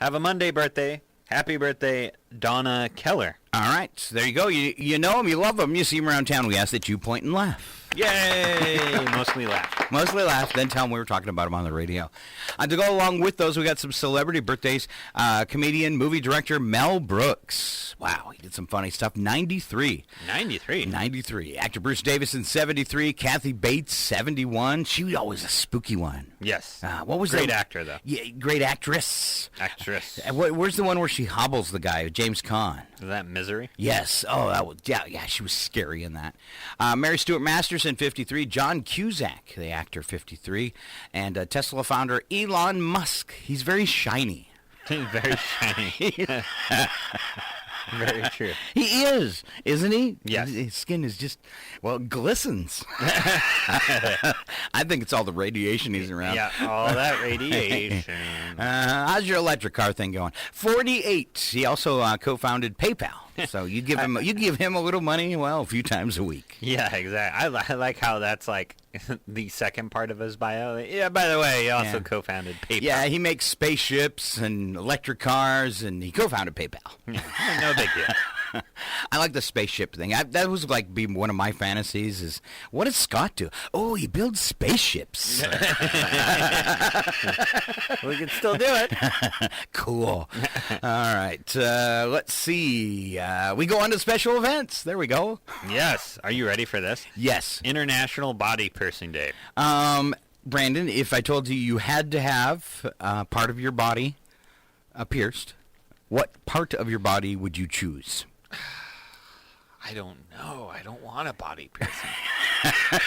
Have a Monday birthday. Happy birthday, Donna Keller. All right, so there you go. You know them, you love them, you see them around town. We ask that you point and laugh. Yay! Mostly laugh. Mostly laugh, then tell them we were talking about them on the radio. To go along with those, we got some celebrity birthdays. Comedian, movie director Mel Brooks. Wow, he did some funny stuff. 93. 93? 93. Actor Bruce Davison, 73. Kathy Bates, 71. She was always a spooky one. Yes. What was Great that? actor, though. Yeah, great actress. Actress. Where's the one where she hobbles the guy, James Caan? Is that Misery? Yes. Oh, that was, yeah, she was scary in that. Mary Stuart Masterson, 53. John Cusack, the actor, 53. And Tesla founder Elon Musk. He's very shiny. Very shiny. Very true. He is, isn't he? Yes. His skin is just, well, glistens. I think it's all the radiation he's around. Yeah, all that radiation. How's your electric car thing going? 48. He also co-founded PayPal. So you give him a little money, well, a few times a week. Yeah, exactly. I like how that's like the second part of his bio. Yeah, by the way, he also co-founded PayPal. Yeah, he makes spaceships and electric cars, and he co-founded PayPal. No big deal. I like the spaceship thing. That was like be one of my fantasies is, what does Scott do? Oh, he builds spaceships. We can still do it. Cool. All right. Let's see. We go on to special events. There we go. Yes. Are you ready for this? Yes. International Body Piercing Day. Brandon, if I told you you had to have part of your body pierced, what part of your body would you choose? I don't know. I don't want a body piercing.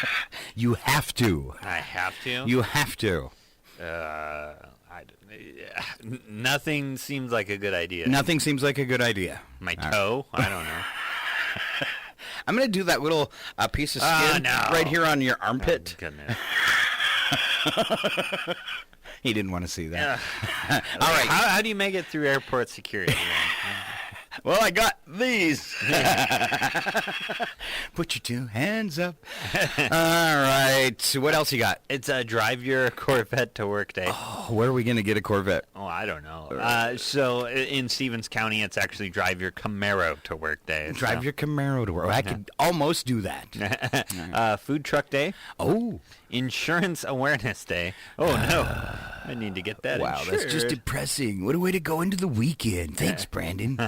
You have to. I have to? You have to. Nothing seems like a good idea. Nothing seems like a good idea. My toe? Right. I don't know. I'm going to do that little piece of skin right here on your armpit. Oh, goodness. He didn't want to see that. All right. How do you make it through airport security? Well, I got these. Put your two hands up. All right. So what else you got? It's a drive your Corvette to work day. Oh, where are we going to get a Corvette? Oh, I don't know. So in Stevens County, it's actually drive your Camaro to work day. Drive your Camaro to work. I could almost do that. Food truck day. Oh. Insurance Awareness Day. Oh, no. I need to get that insured. Wow, that's just depressing. What a way to go into the weekend. Thanks, Brandon.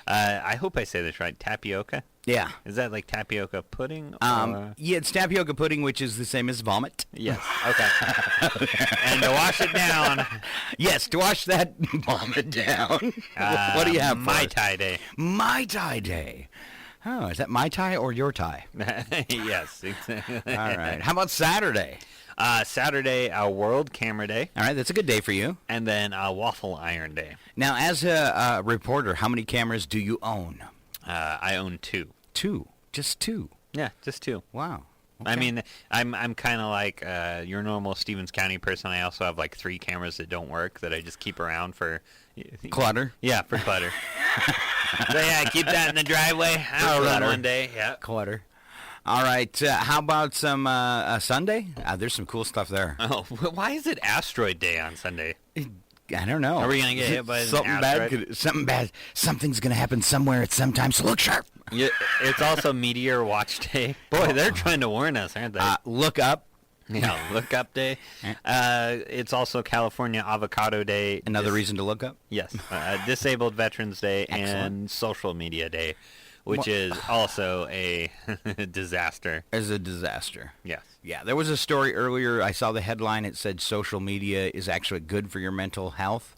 I hope I say this right. Tapioca? Yeah. Is that like tapioca pudding? Yeah, it's tapioca pudding, which is the same as vomit. Yes. Okay. And to wash it down. Yes, to wash that vomit down. What do you have? Mai Tai Day. Mai Tai Day. Oh, is that my tie or your tie? Yes. All right. How about Saturday? Saturday, World Camera Day. All right, that's a good day for you. And then Waffle Iron Day. Now, as a reporter, how many cameras do you own? I own 2. 2? Just 2? Yeah, just 2. Wow. Okay. I mean, I'm kind of like your normal Stevens County person. I also have like 3 cameras that don't work that I just keep around for clutter. Yeah, for clutter. So yeah, keep that in the driveway. I'll run one day. Yeah, clutter. All right. How about some Sunday? There's some cool stuff there. Oh, why is it Asteroid Day on Sunday? I don't know. Are we gonna get hit by something bad? Something bad. Something's gonna happen somewhere at some time. So look sharp. Yeah, it's also Meteor Watch Day. Boy, they're trying to warn us, aren't they? Look up. Yeah, Look Up Day. It's also California Avocado Day. Another reason to look up? Yes. Disabled Veterans Day. And Social Media Day, which is also a disaster. As a disaster. Yes. Yeah, there was a story earlier. I saw the headline. It said social media is actually good for your mental health.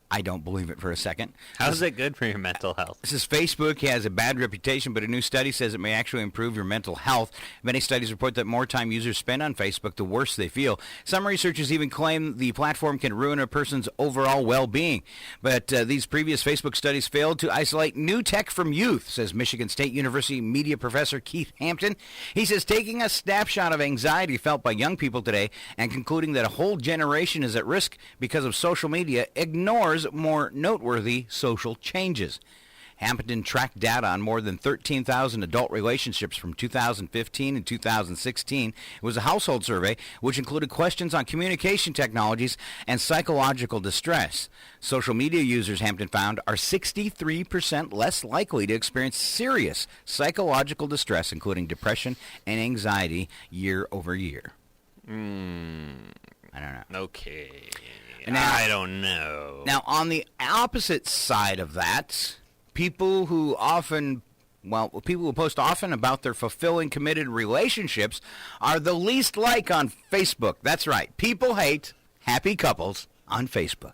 I don't believe it for a second. How is it good for your mental health? This is Facebook has a bad reputation, but a new study says it may actually improve your mental health. Many studies report that more time users spend on Facebook, the worse they feel. Some researchers even claim the platform can ruin a person's overall well-being. But these previous Facebook studies failed to isolate new tech from youth, says Michigan State University media professor Keith Hampton. He says taking a snapshot of anxiety felt by young people today and concluding that a whole generation is at risk because of social media ignores more noteworthy social changes. Hampton tracked data on more than 13,000 adult relationships from 2015 and 2016. It was a household survey which included questions on communication technologies and psychological distress. Social media users, Hampton found, are 63% less likely to experience serious psychological distress, including depression and anxiety, year over year. I don't know. Okay. Now, I don't know. Now, on the opposite side of that, people who post often about their fulfilling, committed relationships are the least liked on Facebook. That's right. People hate happy couples on Facebook.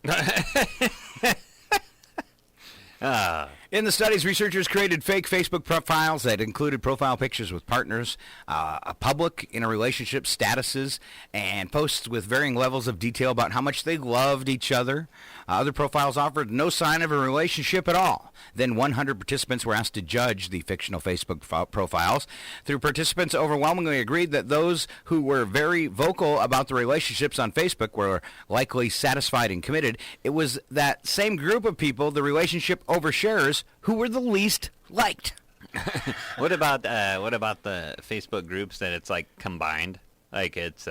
In the studies, researchers created fake Facebook profiles that included profile pictures with partners, a public interrelationship statuses, and posts with varying levels of detail about how much they loved each other. Other profiles offered no sign of a relationship at all. Then 100 participants were asked to judge the fictional Facebook profiles. The participants overwhelmingly agreed that those who were very vocal about the relationships on Facebook were likely satisfied and committed. It was that same group of people, the relationship oversharers, who were the least liked. What about the Facebook groups that it's like combined? Like it's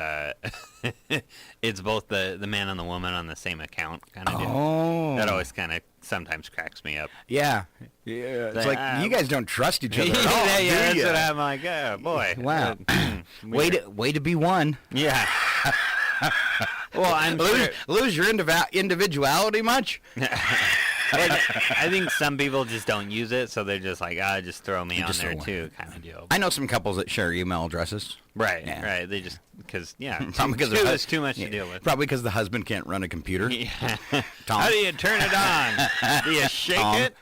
it's both the man and the woman on the same account kind of deal. Oh. That always kind of sometimes cracks me up. Yeah. It's like you guys don't trust each other at all, that's do ya? what I'm like, oh, boy. Wow. way to be one. Yeah. Well, I'm lose your individuality much? I think some people just don't use it, so they're just like, just throw me on there too, kind of deal. I know some couples that share email addresses. Right, Yeah. right. They just, because, It's too much to deal with. Probably because the husband can't run a computer. Yeah. Tom. How do you turn it on? Do you shake Tom. it?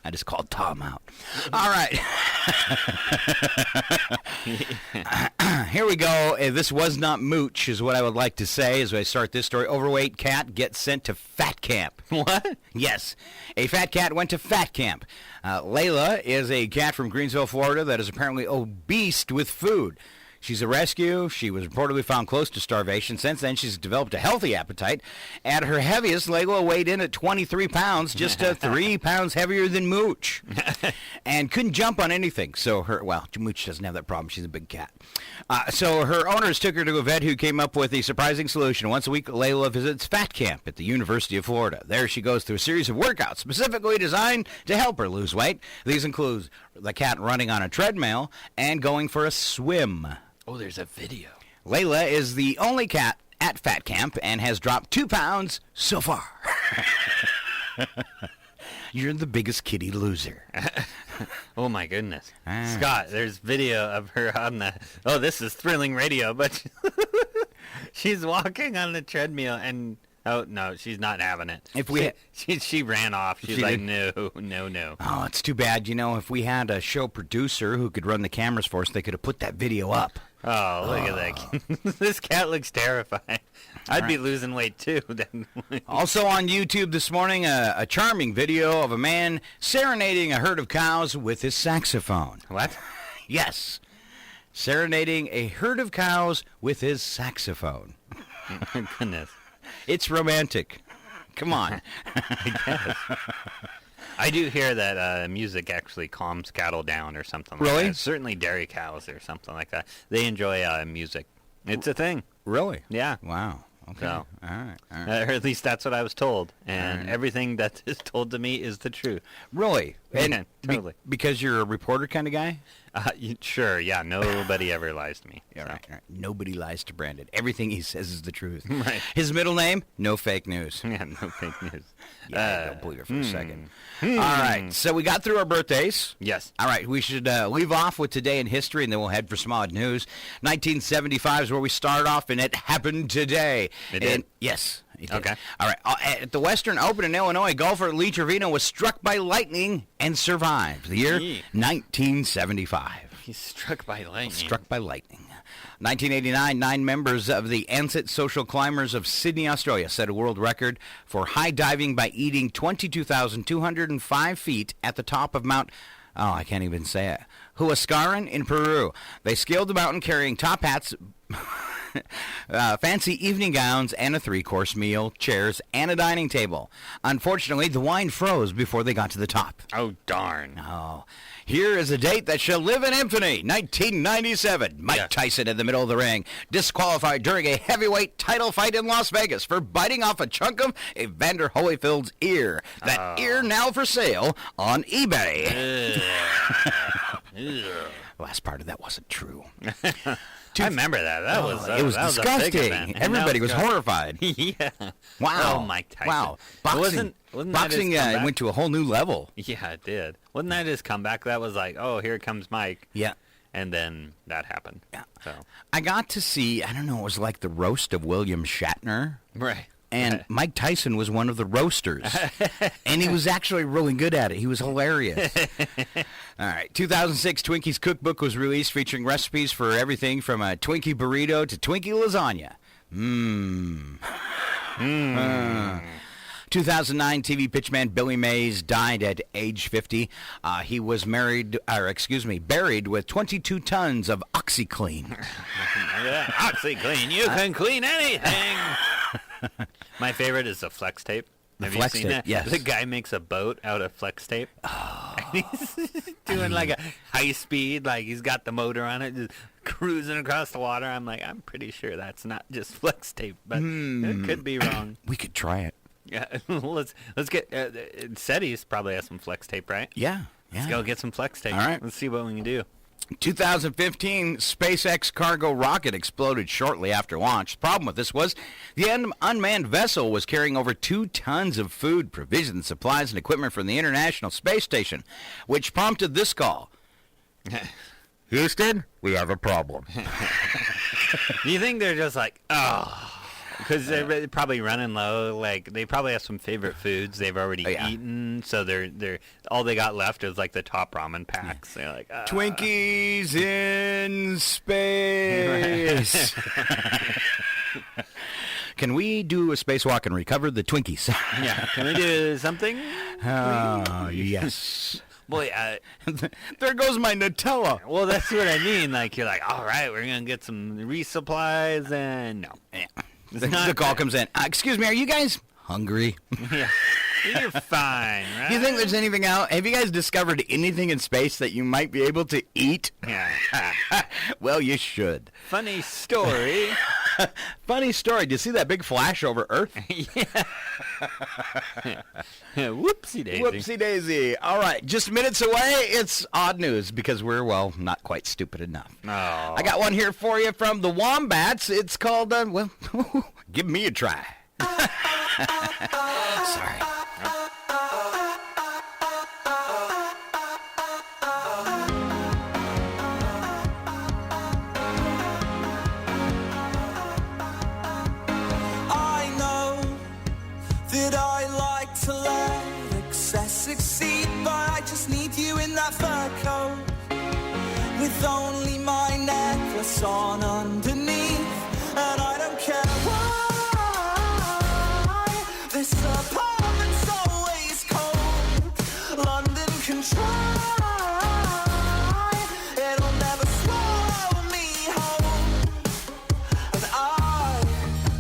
I just called Tom out. All right. Here we go. This was not mooch, is what I would like to say as I start this story. Overweight cat gets sent to fat camp. What? Yes. A fat cat went to fat camp. Layla is a cat from Greensville, Florida that is apparently obese with food. She's a rescue. She was reportedly found close to starvation. Since then, she's developed a healthy appetite. At her heaviest, Layla weighed in at 23 pounds, just 3 pounds heavier than Mooch, and couldn't jump on anything. So Mooch doesn't have that problem. She's a big cat. So her owners took her to a vet who came up with a surprising solution. Once a week, Layla visits fat camp at the University of Florida. There she goes through a series of workouts specifically designed to help her lose weight. These include the cat running on a treadmill and going for a swim. Oh, there's a video. Layla is the only cat at fat camp and has dropped 2 pounds so far. You're the biggest kitty loser. Oh, my goodness. Scott, there's video of her on the... Oh, this is thrilling radio, but she's walking on the treadmill and... Oh, no, she's not having it. She ran off. She's like, no. Oh, it's too bad. If we had a show producer who could run the cameras for us, they could have put that video up. Oh, look at that. This cat looks terrifying. I'd be losing weight, too. Also on YouTube this morning, a charming video of a man serenading a herd of cows with his saxophone. What? Yes. Serenading a herd of cows with his saxophone. My goodness. It's romantic. Come on. I guess. I do hear that music actually calms cattle down or something like Really? that. Certainly dairy cows or something like that. They enjoy music. It's a thing. Really? Yeah. Wow. Okay. So, all right. or at least that's what I was told. And everything that is told to me is the truth. Really? Yeah, totally. Because you're a reporter kind of guy? Sure, yeah. Nobody ever lies to me. Yeah, so. Right. Nobody lies to Brandon. Everything he says is the truth. Right. His middle name? No fake news. Yeah, no fake news. Yeah, I don't believe it for a second. All right, so we got through our birthdays. Yes. All right, we should leave off with today in history, and then we'll head for some odd news. 1975 is where we start off, and it happened today. It did? Yes. Okay. All right. At the Western Open in Illinois, golfer Lee Trevino was struck by lightning and survived. The year 1975. He's struck by lightning. Struck by lightning. 1989, 9 members of the Ansett Social Climbers of Sydney, Australia, set a world record for high diving by eating 22,205 feet at the top of Mount... Oh, I can't even say it. Huascaran in Peru. They scaled the mountain carrying top hats... Fancy evening gowns and a 3-course meal, chairs, and a dining table. Unfortunately, the wine froze before they got to the top. Oh, darn. Oh. Here is a date that shall live in infamy. 1997. Mike Tyson in the middle of the ring, disqualified during a heavyweight title fight in Las Vegas for biting off a chunk of Evander Holyfield's ear. That ear now for sale on eBay. Last part of that wasn't true. I remember that. It was disgusting. Everybody was horrified. Yeah. Wow. Oh, Mike Tyson. Wow. Wasn't Boxing went to a whole new level. Yeah, it did. Wasn't that his comeback? That was like, oh, here comes Mike. Yeah. And then that happened. Yeah. So I got to see, I don't know, it was like the roast of William Shatner. Right. And Mike Tyson was one of the roasters. And he was actually really good at it. He was hilarious. All right. 2006 Twinkies Cookbook was released featuring recipes for everything from a Twinkie burrito to Twinkie lasagna. 2009 TV pitchman Billy Mays died at age 50. He was buried with 22 tons of OxyClean. OxyClean. You can clean anything. My favorite is the flex tape. Have you seen that? Yes. The guy makes a boat out of flex tape. Oh. And he's doing like a high speed, like he's got the motor on it, just cruising across the water. I'm like, I'm pretty sure that's not just flex tape, but it could be wrong. We could try it. Yeah, let's get. SETI's probably has some flex tape, right? Yeah. Let's go get some flex tape. All right. Let's see what we can do. 2015, SpaceX cargo rocket exploded shortly after launch. The problem with this was the unmanned vessel was carrying over 2 tons of food, provisions, supplies, and equipment from the International Space Station, which prompted this call. Houston, we have a problem. Do you think they're just like, oh... Because they're probably running low. Like they probably have some favorite foods they've already eaten, so they're all they got left is like the top ramen packs. They're like Twinkies in space. Can we do a spacewalk and recover the Twinkies? Yeah. Can we do something? Oh, yes. Boy, there goes my Nutella. Well, that's what I mean. Like you're like, all right, we're gonna get some resupplies, and no. Yeah. The call comes in. Excuse me, are you guys hungry? Yeah. You're fine, right? Do you think there's anything out? Have you guys discovered anything in space that you might be able to eat? Yeah. Well, you should. Funny story. Funny story. Did you see that big flash over Earth? Yeah. Whoopsie daisy. Whoopsie daisy. All right, just minutes away. It's odd news because we're, well, not quite stupid enough. Oh. I got one here for you from the Wombats. It's called, Give Me a Try. Sorry. That I like to let excess succeed, but I just need you in that fur coat with only my necklace on underneath, and I don't care why this apartment's always cold. London can try, it'll never swallow me whole, and I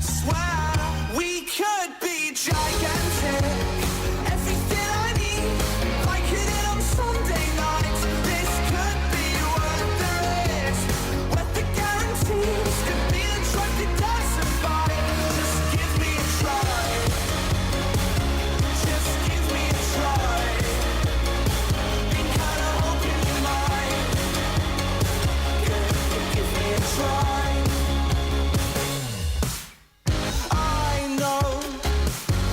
swear we could be gigantic. Everything I need, like it in on Sunday nights. This could be worth the risk, worth the guarantees. Could be the drug that doesn't bite. Just give me a try. Just give me a try. Been kinda hoping you might. Give me a try. I know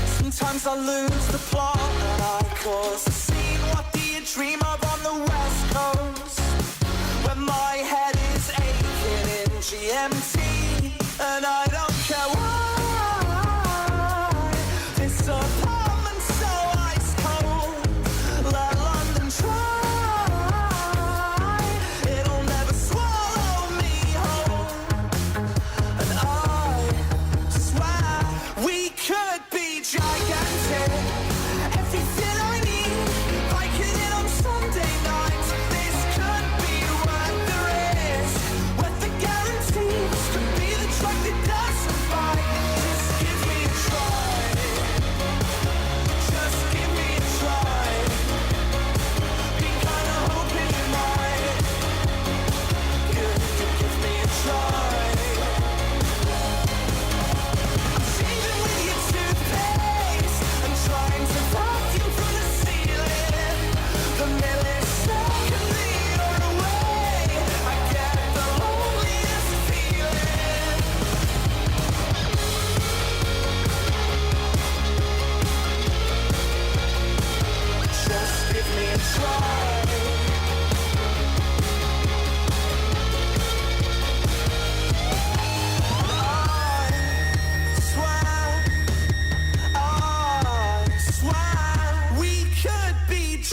sometimes I lose the plot and I cause a scene. What do you dream of on the West Coast? When my head is aching in GMT, and I don't care why this apartment's so ice cold. Let London try, it'll never swallow me whole, and I swear we could be gigantic. Everything I need, like it in on Sunday nights. This could be worth the risk, worth the guarantees.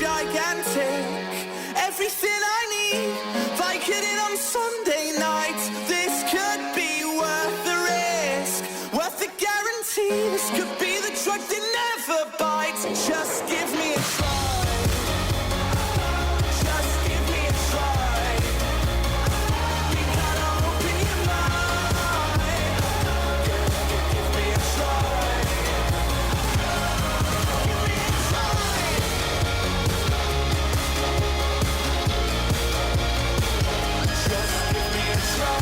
gigantic. Everything I need, Vicodin on Sunday night. This could be worth the risk, worth the guarantee. This could be the drug that never bites. Just give me a try. Just give me a try. You gotta open your mind. Give me a try. Give me a try. Just give me a try. Just give me a try.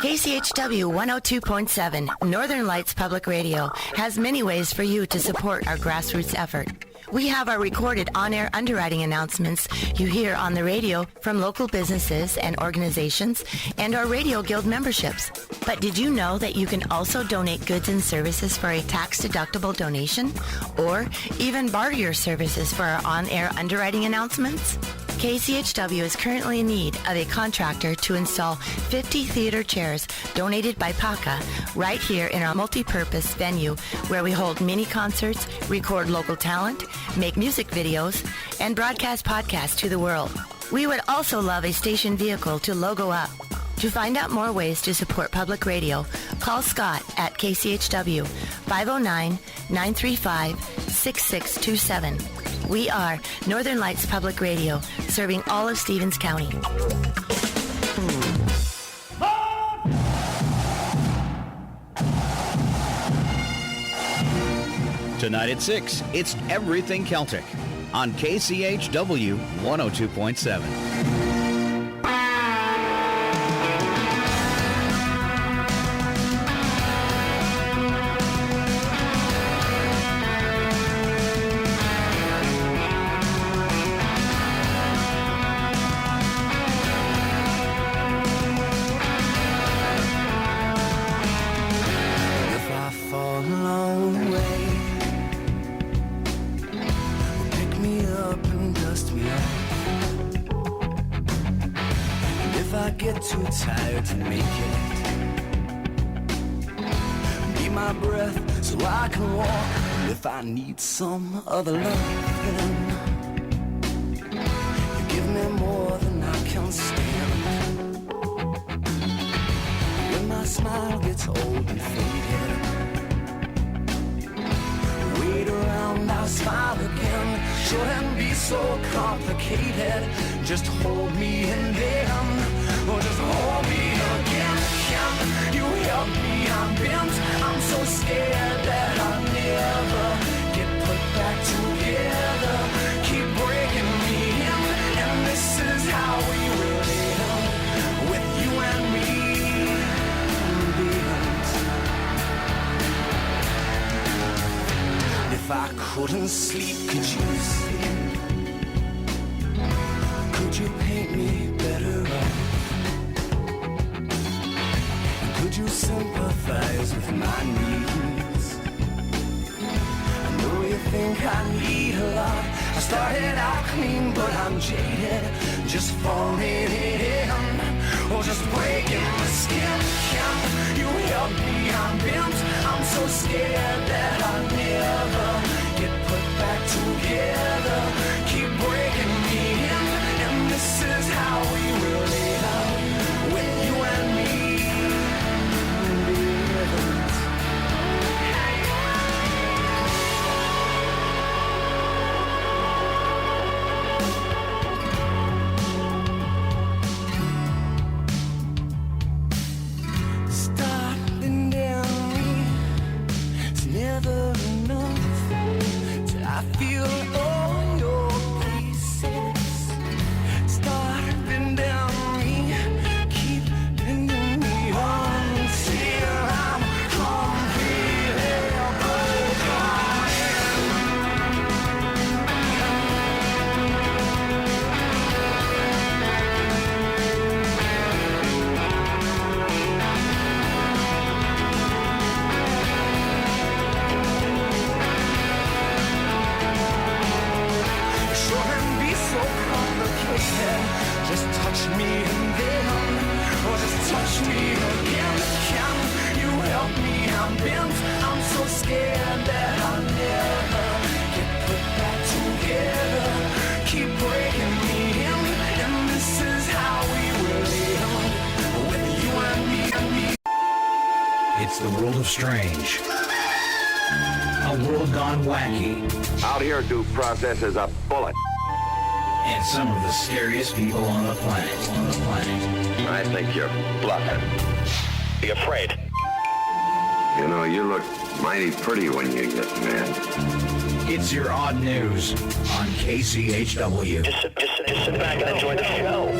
KCHW 102.7 Northern Lights Public Radio has many ways for you to support our grassroots effort. We have our recorded on-air underwriting announcements you hear on the radio from local businesses and organizations and our Radio Guild memberships. But did you know that you can also donate goods and services for a tax-deductible donation? Or even barter your services for our on-air underwriting announcements? KCHW is currently in need of a contractor to install 50 theater chairs donated by PACA right here in our multi-purpose venue where we hold mini concerts, record local talent, make music videos, and broadcast podcasts to the world. We would also love a station vehicle to logo up. To find out more ways to support public radio, call Scott at KCHW 509-935-6627. We are Northern Lights Public Radio, serving all of Stevens County. Tonight at 6, it's Everything Celtic on KCHW 102.7. If I fall away, pick me up and dust me off. And if I get too tired to make it, be my breath so I can walk. And if I need some other love, then you give me more than I can stand. When my smile gets old and faded, wait around, I'll smile again. Shouldn't be so complicated. Just hold me and then, or just hold me again. Can you help me? I'm bent. I'm so scared that I'll never get put back together. Keep breaking me in, and this is how we will end, with you and me. If I couldn't sleep, could you sleep? Could you paint me better off? Could you sympathize with my needs? I know you think I need a lot. I started out clean, but I'm jaded, just falling in, or just breaking my skin. Can you help me? I'm bent. I'm so scared that I'll never get put back together. Keep breaking me in, and this is how we will live, with you and me. Starting down, it's never enough till I feel all your me again. Can you help me? I'm bent. I'm so scared that I'll never get put back together. Keep breaking me in, and this is how we will end. With you and me and me. It's the world of strange. A world gone wacky. Out here, due process is a bullet. And some of the scariest people on the planet. I think you're bluffing. Be afraid. You know, you look mighty pretty when you get mad. It's your odd news on KCHW. Just sit back and enjoy the show.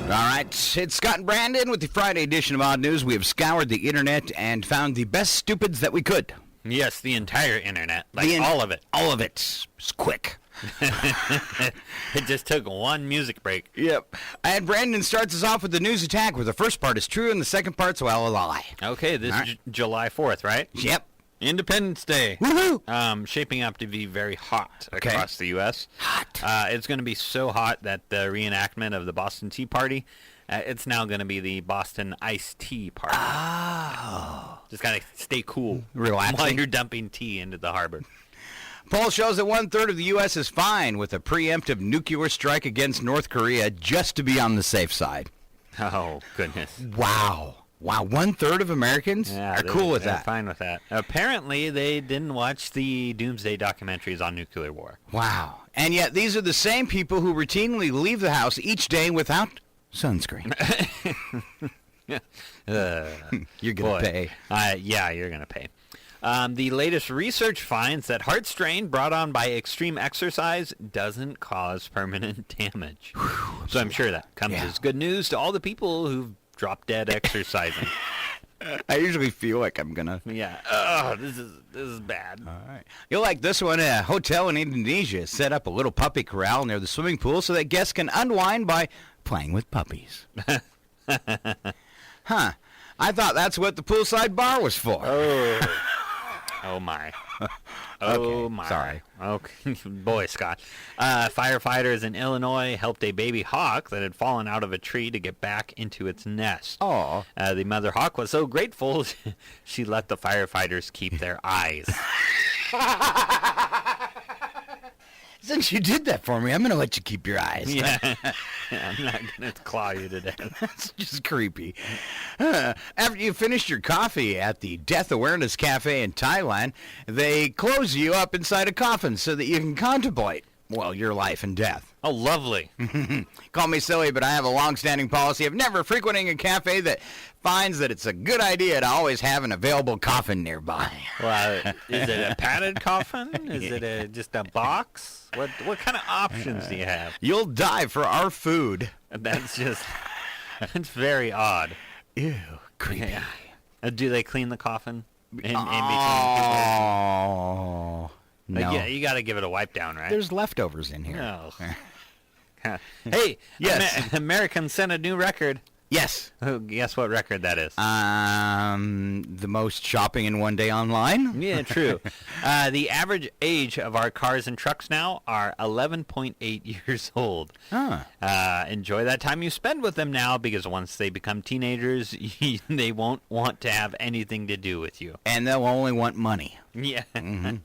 All right, it's Scott and Brandon with the Friday edition of Odd News. We have scoured the internet and found the best stupids that we could. Yes, the entire internet. Like all of it. All of it. It's quick. It just took one music break. Yep. And Brandon starts us off with the news attack, where the first part is true and the second part's, well, a lie. Okay, this is July 4th, right? Yep. Independence Day. Woohoo! Shaping up to be very hot Okay. across the U.S. Hot. It's going to be so hot that the reenactment of the Boston Tea Party, it's now going to be the Boston Iced Tea Party. Oh. Just got to stay cool. Relaxing. While you're dumping tea into the harbor. Poll shows that 1/3 of the U.S. is fine with a preemptive nuclear strike against North Korea just to be on the safe side. Oh, goodness. Wow. Wow, 1/3 of Americans are cool with they're that. fine with that. Apparently, they didn't watch the Doomsday documentaries on nuclear war. Wow. And yet these are the same people who routinely leave the house each day without sunscreen. You're going to pay. Yeah, you're going to pay. The latest research finds that heart strain brought on by extreme exercise doesn't cause permanent damage. So I'm sure that comes as good news to all the people who've dropped dead exercising. I usually feel like I'm going to... Yeah. Oh, this is bad. All right. You'll like this one. A hotel in Indonesia set up a little puppy corral near the swimming pool so that guests can unwind by playing with puppies. Huh. I thought that's what the poolside bar was for. Oh, my. Okay, My. sorry. Okay. Boy, Scott. Firefighters in Illinois helped a baby hawk that had fallen out of a tree to get back into its nest. Aw. The mother hawk was so grateful, she let the firefighters keep their eyes. Since you did that for me, I'm going to let you keep your eyes. Yeah. I'm not going to claw you to death. That's just creepy. After you finished your coffee at the Death Awareness Cafe in Thailand, they close you up inside a coffin so that you can contemplate, well, your life and death. Oh, lovely. Call me silly, but I have a long-standing policy of never frequenting a cafe that finds that it's a good idea to always have an available coffin nearby. Well, is it a padded coffin? Is it just a box? What kind of options do you have? You'll die for our food. That's very odd. Ew, creepy. Yeah. Do they clean the coffin in between people? Oh, no. Yeah, you got to give it a wipe down, right? There's leftovers in here. No. Hey, Yes. Americans set a new record. Yes. Oh, guess what record that is? The most shopping in one day online? Yeah, true. The average age of our cars and trucks now are 11.8 years old. Huh. Enjoy that time you spend with them now, because once they become teenagers, they won't want to have anything to do with you. And they'll only want money. Yeah. Mm-hmm.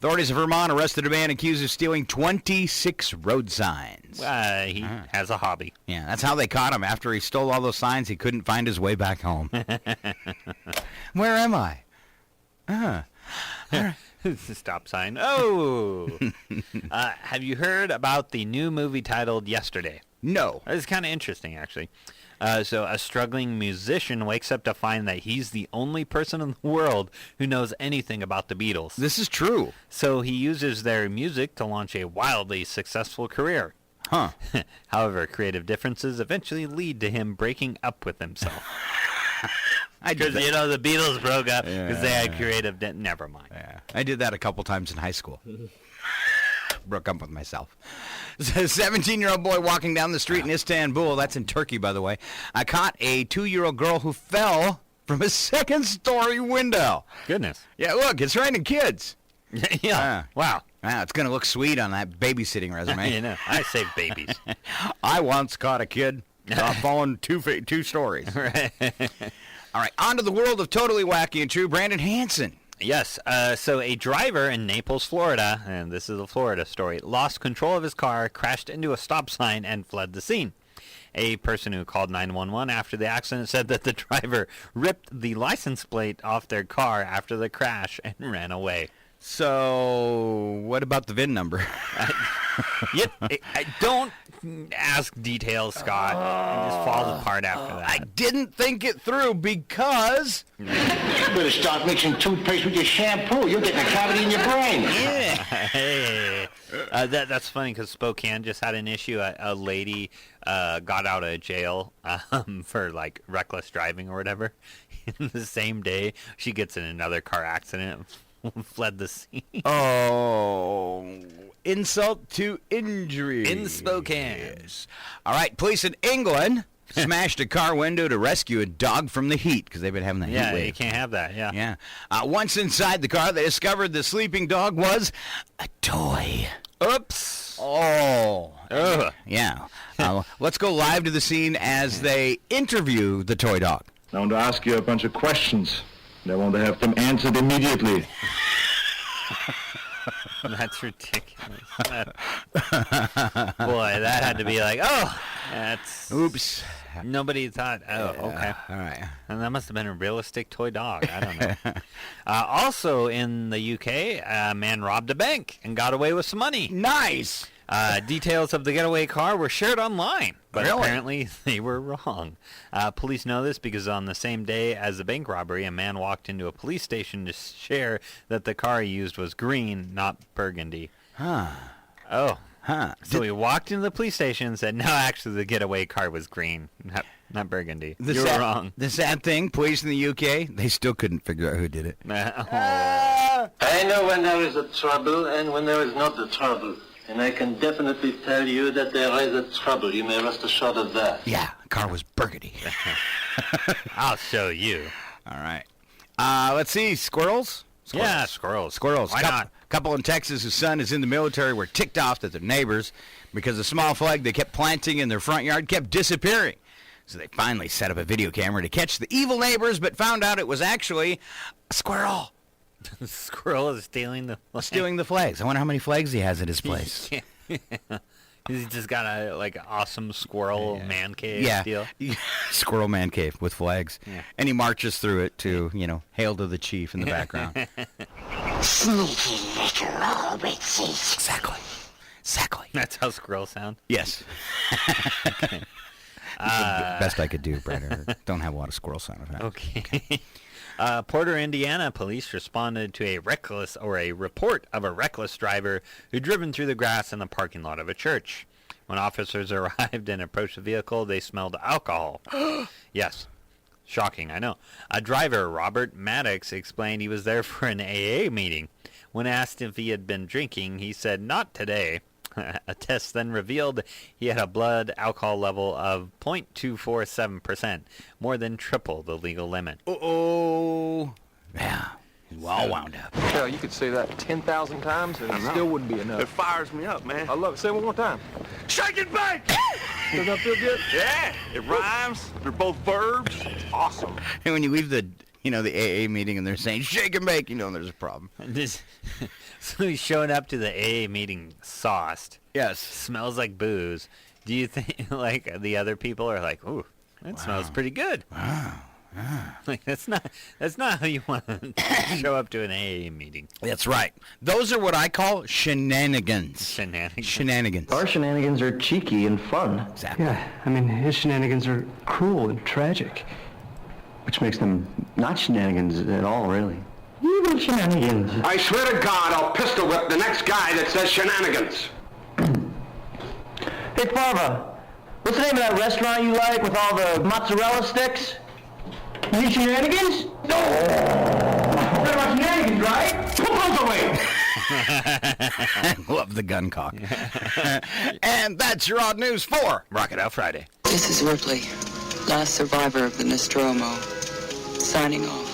Authorities of Vermont arrested a man accused of stealing 26 road signs. He has a hobby. Yeah, that's how they caught him. After he stole all those signs, he couldn't find his way back home. Where am I? Stop sign. Oh! Have you heard about the new movie titled Yesterday? No. It's kind of interesting, actually. So a struggling musician wakes up to find that he's the only person in the world who knows anything about the Beatles. This is true. So he uses their music to launch a wildly successful career. Huh. However, creative differences eventually lead to him breaking up with himself. Because, the Beatles broke up because they had creative... Never mind. Yeah. I did that a couple times in high school. Broke up with myself. A 17-year-old boy walking down the street in Istanbul, that's in Turkey, by the way, I caught a 2-year-old girl who fell from a second-story window. Goodness. Yeah, look, it's raining kids. Yeah. Wow. Wow, it's going to look sweet on that babysitting resume. You know, I save babies. I once caught a kid falling two stories. Right. All right, on to the world of totally wacky and true. Brandon Hansen. Yes. So a driver in Naples, Florida, and this is a Florida story, lost control of his car, crashed into a stop sign, and fled the scene. A person who called 911 after the accident said that the driver ripped the license plate off their car after the crash and ran away. So, what about the VIN number? I don't ask details, Scott. It just falls apart after that. I didn't think it through because... You better start mixing toothpaste with your shampoo. You're getting a cavity in your brain. Yeah. Hey. That's funny because Spokane just had an issue. A lady got out of jail for like reckless driving or whatever. In the same day, she gets in another car accident. Fled the scene. Oh, insult to injury. In Spokane. Yes. All right, police in England smashed a car window to rescue a dog from the heat because they've been having the heat Yeah, wave. you can't have that, yeah. Yeah. Once inside the car, they discovered the sleeping dog was a toy. Oops. Oh. Ugh. Yeah. Let's go live to the scene as they interview the toy dog. I want to ask you a bunch of questions. I want to have them answered immediately. That's ridiculous. Boy, that had to be like, oh, that's... Oops. Nobody thought, oh, okay. All right. And that must have been a realistic toy dog. I don't know. Also in the UK, a man robbed a bank and got away with some money. Nice. Details of the getaway car were shared online, but Really? apparently they were wrong. Police know this because on the same day as the bank robbery, a man walked into a police station to share that the car he used was green, not burgundy. Huh. Oh. Huh. So he walked into the police station and said, no, actually, the getaway car was green, not burgundy. You were wrong. The sad thing, police in the UK, they still couldn't figure out who did it. Oh. I know when there is a trouble and when there is not a trouble. And I can definitely tell you that there is a trouble. You may rest assured of that. Yeah, the car was burgundy. I'll show you. All right. Let's see, squirrels? Yeah, squirrels. Squirrels. Why not? Couple in Texas whose son is in the military were ticked off at their neighbors because the small flag they kept planting in their front yard kept disappearing. So they finally set up a video camera to catch the evil neighbors, but found out it was actually a squirrel. The squirrel is stealing the flag. Stealing the flags. I wonder how many flags he has at his place. He's just got a awesome squirrel man cave deal. Squirrel man cave with flags. Yeah. And he marches through it to, Hail to the Chief in the background. Sneaky little hobbitses. Exactly. That's how squirrels sound. Yes. The best I could do, Brandon. Don't have a lot of squirrel sound effects. Okay. Porter, Indiana police responded to a report of a reckless driver who'd driven through the grass in the parking lot of a church. When officers arrived and approached the vehicle, they smelled alcohol. Yes. Shocking, I know. A driver, Robert Maddox, explained he was there for an AA meeting. When asked if he had been drinking, he said, "Not today." A test then revealed he had a blood alcohol level of 0.247%, more than triple the legal limit. Uh-oh. Yeah. He's all wound up. Hell, you could say that 10,000 times and it still wouldn't be enough. It fires me up, man. I love it. Say it one more time. Shake and bake! Does that feel good? Yeah, it rhymes. They're both verbs. Awesome. And when you leave the AA meeting and they're saying, shake and bake, there's a problem. So he's showing up to the AA meeting sauced. Yes. Smells like booze. Do you think, the other people are like, ooh, that smells pretty good. Wow. Like, that's not how you want to show up to an AA meeting. That's right. Those are what I call shenanigans. Shenanigans. Our shenanigans are cheeky and fun. Exactly. Yeah, his shenanigans are cruel and tragic. Which makes them not shenanigans at all, really. Evil shenanigans. I swear to God, I'll pistol whip the next guy that says shenanigans. Hey, Farva, what's the name of that restaurant you like with all the mozzarella sticks? You need shenanigans? No! What about shenanigans, right? Put those away! Love the gun cock. And that's your odd news for Rocket Out Friday. This is Ripley, last survivor of the Nostromo, signing off.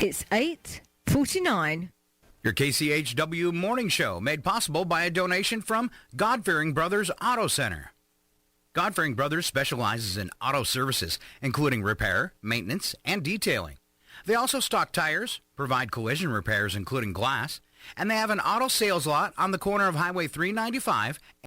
It's 8:49. Your KCHW morning show made possible by a donation from God-Fearing Brothers Auto Center. God-Fearing Brothers specializes in auto services, including repair, maintenance, and detailing. They also stock tires, provide collision repairs, including glass, and they have an auto sales lot on the corner of Highway 395